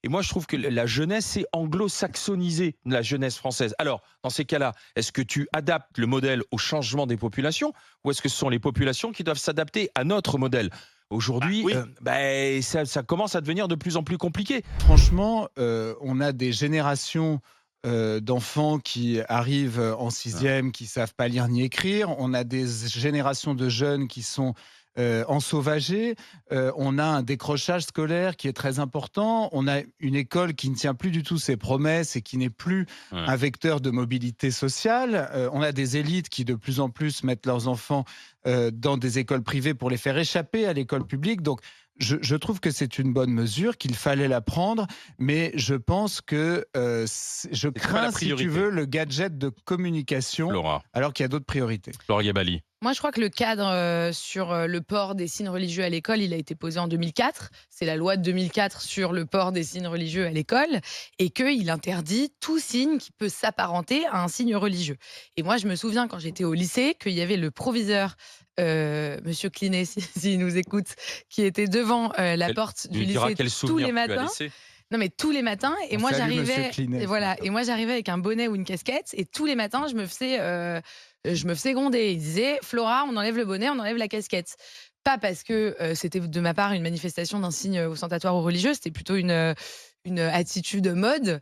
Et moi, je trouve que la jeunesse, c'est anglo-saxonisé, la jeunesse française. Alors, dans ces cas-là, est-ce que tu adaptes le modèle au changement des populations ou est-ce que ce sont les populations qui doivent s'adapter à notre modèle? Aujourd'hui, Oui, ça commence à devenir de plus en plus compliqué. Franchement, on a des générations, d'enfants qui arrivent en sixième, qui savent pas lire ni écrire. On a des générations de jeunes qui sont, ensauvagés. On a un décrochage scolaire qui est très important. On a une école qui ne tient plus du tout ses promesses et qui n'est plus Ouais. un vecteur de mobilité sociale. On a des élites qui de plus en plus mettent leurs enfants, dans des écoles privées pour les faire échapper à l'école publique. Donc je trouve que c'est une bonne mesure, qu'il fallait la prendre, mais je pense que, je C'est pas la crains, si tu priorité. veux, le gadget de communication, Laura, alors qu'il y a d'autres priorités. Laura Gabali. Moi, je crois que le cadre sur le port des signes religieux à l'école, il a été posé en 2004. C'est la loi de 2004 sur le port des signes religieux à l'école et qu'il interdit tout signe qui peut s'apparenter à un signe religieux. Et moi, je me souviens quand j'étais au lycée qu'il y avait le proviseur, Monsieur Clinet, s'il nous écoute, qui était devant la porte Tu du lui diras lycée quel tous les souvenir tu as matins. laissé. Non, mais tous les matins. Et On moi, salue Monsieur j'arrivais. Clinet. Et voilà. Et moi, j'arrivais avec un bonnet ou une casquette. Et tous les matins, je me faisais gronder. Il disait, Flora, on enlève le bonnet, on enlève la casquette. Pas parce que c'était de ma part une manifestation d'un signe ostentatoire ou religieux, c'était plutôt une attitude mode,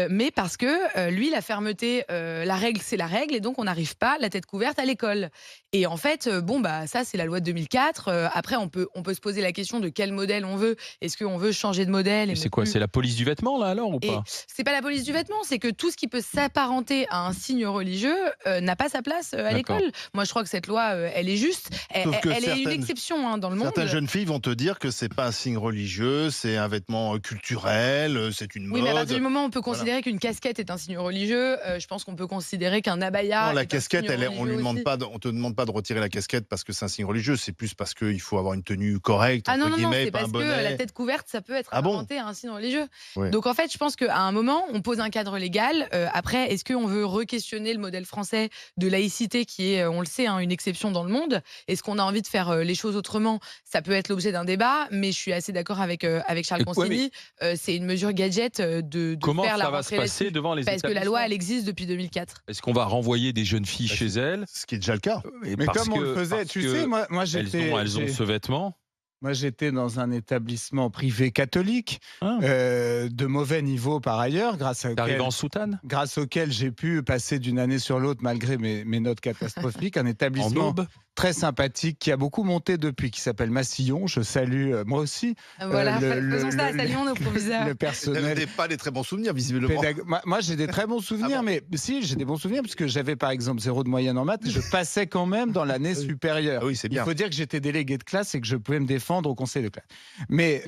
mais parce que lui, la fermeté, la règle, c'est la règle, et donc on n'arrive pas la tête couverte à l'école. Et en fait, bon, bah, ça, c'est la loi de 2004. Après, on peut se poser la question de quel modèle on veut. Est-ce qu'on veut changer de modèle et Mais ne c'est quoi? plus- C'est la police du vêtement, là, alors, ou Et pas? c'est pas la police du vêtement, c'est que tout ce qui peut s'apparenter à un signe religieux n'a pas sa place à D'accord. l'école. Moi, je crois que cette loi, elle est juste. Sauf que Elle est une certaines- exception dans le monde. certaines jeunes filles vont te dire que c'est pas un signe religieux, c'est un vêtement culturel, c'est une Oui, mode. mais à partir du moment où on peut Voilà. considérer qu'une casquette est un signe religieux, je pense qu'on peut considérer qu'un abaya. Non, la est un casquette, signe on religieux aussi. te demande pas de retirer la casquette parce que c'est un signe religieux, c'est plus parce qu'il faut avoir une tenue correcte, Ah non, entre non, non, guillemets, c'est pas un parce que bonnet. la tête couverte, ça peut être Ah bon apparenté à un signe religieux. Ouais. Donc en fait, je pense qu'à un moment, on pose un cadre légal. Après, est-ce qu'on veut re-questionner le modèle français de laïcité qui est, on le sait, une exception dans le monde? Est-ce qu'on a envie de faire les choses autrement? Ça peut être l'objet d'un débat, mais je suis assez d'accord avec Charles Ouais, Consigny. C'est une mesure gadget de Comment faire la ça va se rentrée passer là-dessus. devant les Parce que la loi, établissements? elle existe depuis 2004. Est-ce qu'on va renvoyer des jeunes filles Bah, chez elles? Ce qui est déjà le cas. Et Mais parce comme on le que- faisait, parce tu que sais, moi elles ont ce vêtement. moi, j'étais dans un établissement privé catholique, Ah. de mauvais niveau par ailleurs, T'es arrivé en soutane? grâce auquel j'ai pu passer d'une année sur l'autre malgré mes notes catastrophiques. Un En établissement aube? très sympathique qui a beaucoup monté depuis, qui s'appelle Massillon. Je salue, moi aussi, Voilà, faisons ça, le- saluons nos proviseurs. le Vous personnel. n'avez pas des très bons souvenirs, visiblement. Moi, j'ai des très bons souvenirs, Ah bon mais si, j'ai des bons souvenirs, puisque j'avais par exemple 0 de moyenne en maths, et je passais quand même dans l'année supérieure. Ah oui, c'est Il bien. faut dire que j'étais délégué de classe et que je pouvais me défendre au conseil de classe. Mais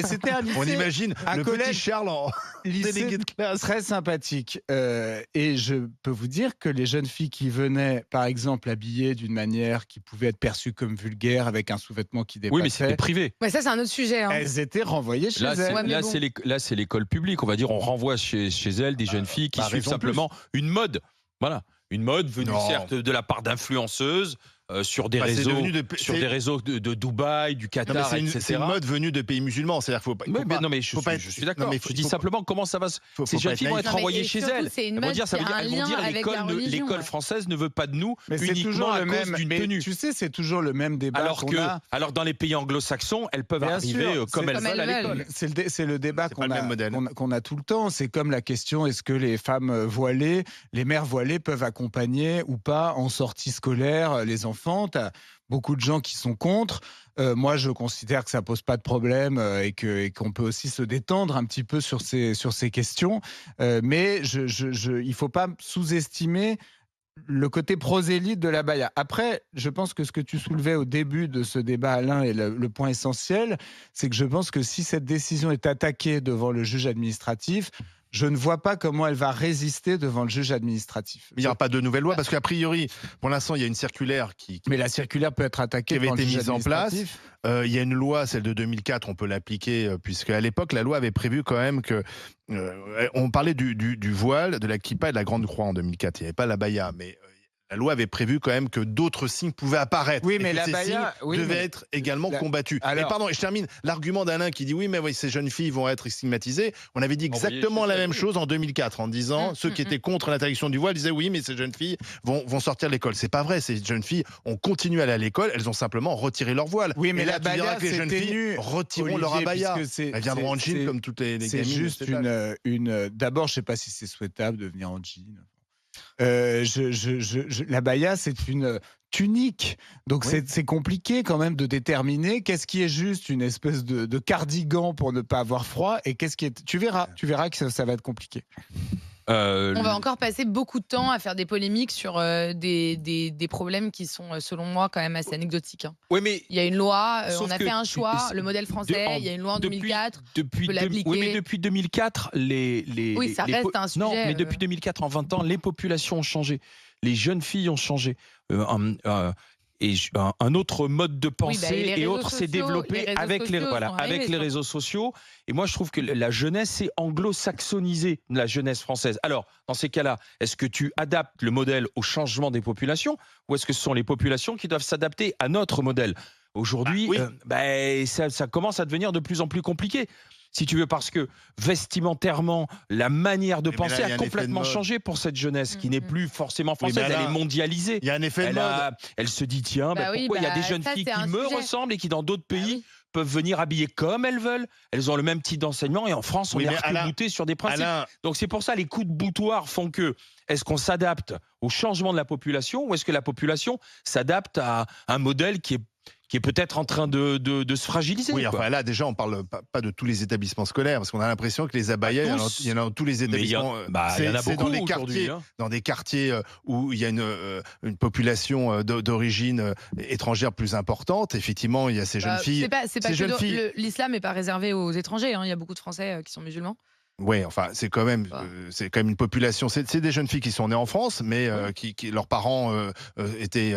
c'était un lycée, On imagine un le collège- petit Charles en lycée délégué de classe. très sympathique. Et je peux vous dire que les jeunes filles qui venaient, par exemple, habillées d'une manière qui pouvait être perçue comme vulgaire, avec un sous-vêtement qui Oui, mais dépassait, c'était privé. Ouais, ça, c'est un autre sujet. elles étaient renvoyées chez Là, c'est elles. Ouais, mais là, bon. c'est l'école publique. On va dire, on renvoie chez elles des jeunes filles qui bah, suivent raison de simplement une mode. Voilà, une mode venue Non. certes de la part d'influenceuses sur des Bah, c'est réseaux, devenu sur c'est- des réseaux de Dubaï, du Non, mais Qatar, c'est etc. une mode venue de pays musulmans. C'est-à-dire qu'il faut pas. Oui, mais non, mais je faut pas suis être- d'accord. non, mais Je dis simplement comment ça va se. faut Ces pas jeunes être filles vont naïf. être Non, mais renvoyées et chez surtout, elles. c'est une Elles vont mode dire, ça qui veut a dire, un elles vont lien dire avec la religion, l'école ouais. française ne veut pas de nous Mais c'est uniquement toujours à le cause même. d'une Mais tenue. tu sais, c'est toujours le même débat Alors qu'on a. dans les pays anglo-saxons, elles peuvent Bien arriver sûr, comme c'est elles comme veulent à elles l'école. veulent. C'est le débat C'est pas le même modèle. qu'on a tout le temps. C'est comme la question, est-ce que les femmes voilées, les mères voilées peuvent accompagner ou pas en sortie scolaire les enfants? T'as beaucoup de gens qui sont contre. Moi, je considère que ça pose pas de problème et qu'on peut aussi se détendre un petit peu sur ces questions. Mais il faut pas sous-estimer le côté prosélyte de la baya. Après, je pense que ce que tu soulevais au début de ce débat, Alain, est le point essentiel, c'est que je pense que si cette décision est attaquée devant le juge administratif, je ne vois pas comment elle va résister devant le juge administratif. Il n'y aura pas de nouvelle loi parce qu'a priori, pour l'instant, il y a une circulaire qui Mais la circulaire peut être attaquée avait devant le été juge mise en place. administratif. Il y a une loi, celle de 2004, on peut l'appliquer, puisque à l'époque, la loi avait prévu quand même que. On parlait du voile, de la kippa et de la grande croix en 2004. Il n'y avait pas la baya, mais la loi avait prévu quand même que d'autres signes pouvaient apparaître. Oui, et mais que la ces signes baya, devaient être également combattus. Alors, et pardon, et je termine. L'argument d'Alain qui dit oui, mais oui, ces jeunes filles vont être stigmatisées. On avait dit exactement la même chose en 2004 en disant ceux qui étaient contre l'interdiction du voile disaient oui, mais ces jeunes filles vont sortir de l'école. C'est pas vrai. Ces jeunes filles ont continué à aller à l'école. Elles ont simplement retiré leur voile. Oui, mais et là, la tu verras baya, que les jeunes filles retireront leur abaya. Elles viendront en jean comme toutes les C'est gamines. juste D'abord, je sais pas si c'est souhaitable de venir en jean. L'abaya, c'est une tunique. Donc, Oui. c'est compliqué quand même de déterminer qu'est-ce qui est juste une espèce de cardigan pour ne pas avoir froid et qu'est-ce qui est. Tu verras que ça va être compliqué. On va encore passer beaucoup de temps à faire des polémiques sur des problèmes qui sont, selon moi, quand même assez anecdotiques. Hein. Oui, mais Il y a une loi, sauf on a que fait un choix, le modèle français, il y a une loi en 2004. Depuis, peut l'appliquer. oui, mais depuis 2004, Oui, ça reste un sujet. Non, mais depuis 2004, en 20 ans, les populations ont changé. Les jeunes filles ont changé. Un autre mode de pensée les et réseaux autres s'est sociaux, développé les réseaux avec les sociaux sont arrivés, surtout. réseaux sociaux. Et moi, je trouve que la jeunesse s'est anglo-saxonisée, la jeunesse française. Alors, dans ces cas-là, est-ce que tu adaptes le modèle au changement des populations ou est-ce que ce sont les populations qui doivent s'adapter à notre modèle ? Aujourd'hui, ça commence à devenir de plus en plus compliqué. Si tu veux, parce que vestimentairement, la manière de penser a complètement changé pour cette jeunesse qui n'est plus forcément française, elle est mondialisée. Il y a un effet de mode. Elle se dit, tiens, pourquoi il y a des jeunes filles qui me ressemblent et qui dans d'autres pays peuvent venir habiller comme elles veulent. Elles ont le même type d'enseignement et en France, on est arc-bouté sur des principes. Donc c'est pour ça les coups de boutoir font que est-ce qu'on s'adapte au changement de la population ou est-ce que la population s'adapte à un modèle qui est peut-être en train de se fragiliser. Oui, enfin là, déjà, on parle pas de tous les établissements scolaires, parce qu'on a l'impression que les abayas, il y en a dans tous les établissements. Il y en a beaucoup dans des quartiers où il y a une population d'origine étrangère plus importante. Effectivement, il y a ces jeunes filles. C'est pas que l'islam n'est pas réservé aux étrangers. Hein. Il y a beaucoup de Français qui sont musulmans. Oui, enfin, c'est quand même une population. C'est des jeunes filles qui sont nées en France, mais qui leurs parents étaient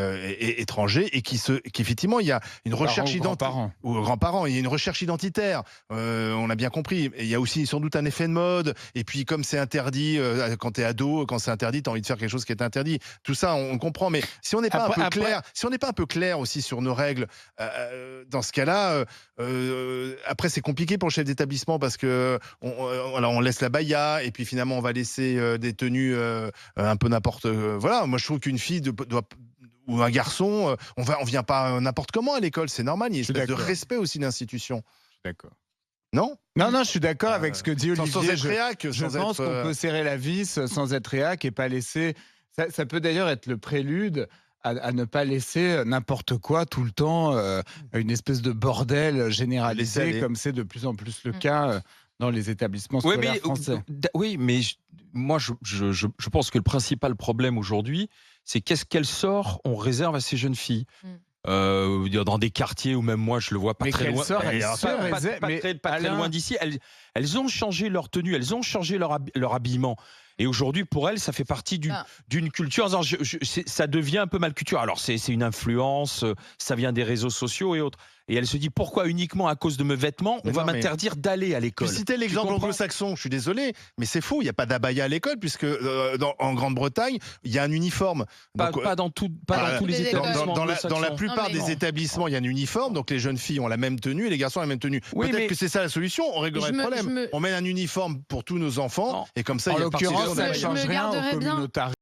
étrangers et qui effectivement, il y a une recherche identitaire. Ou grands-parents, il y a une recherche identitaire. On a bien compris. Et il y a aussi sans doute un effet de mode. Et puis, comme c'est interdit quand t'es ado, quand c'est interdit, t'as envie de faire quelque chose qui est interdit. Tout ça, on comprend. Mais si on n'est pas un peu clair aussi sur nos règles, dans ce cas-là, après c'est compliqué pour le chef d'établissement parce que on laisse la baya et puis finalement on va laisser des tenues un peu n'importe. Voilà, moi je trouve qu'une fille ou un garçon, on vient pas n'importe comment à l'école, c'est normal. Il y a une espèce de respect aussi de l'institution. D'accord. Non, je suis d'accord avec ce que dit Olivier. Sans être réac, je pense qu'on peut serrer la vis sans être réac et pas laisser. Ça peut d'ailleurs être le prélude à ne pas laisser n'importe quoi tout le temps, une espèce de bordel généralisé comme c'est de plus en plus le cas dans les établissements scolaires français. Oui, mais moi, je pense que le principal problème aujourd'hui, c'est quel sort on réserve à ces jeunes filles. Dans des quartiers où même moi je le vois pas très loin. Pas très loin d'ici. Elles ont changé leur tenue, elles ont changé leur habillement. Et aujourd'hui, pour elles, ça fait partie d'une culture. Alors, ça devient un peu mal culture. Alors, c'est une influence, ça vient des réseaux sociaux et autres. Et elle se dit, pourquoi uniquement à cause de mes vêtements, on va m'interdire d'aller à l'école. Tu citais l'exemple anglo-saxon, je suis désolé, mais c'est faux, il n'y a pas d'abaya à l'école, puisque en Grande-Bretagne, il y a un uniforme. Pas dans tous les établissements. Dans la plupart des établissements, il y a un uniforme, donc les jeunes filles ont la même tenue et les garçons ont la même tenue. Peut-être que c'est ça la solution, on réglerait le problème. On met un uniforme pour tous nos enfants, et comme ça, il y a ça ne change rien au communautarisme.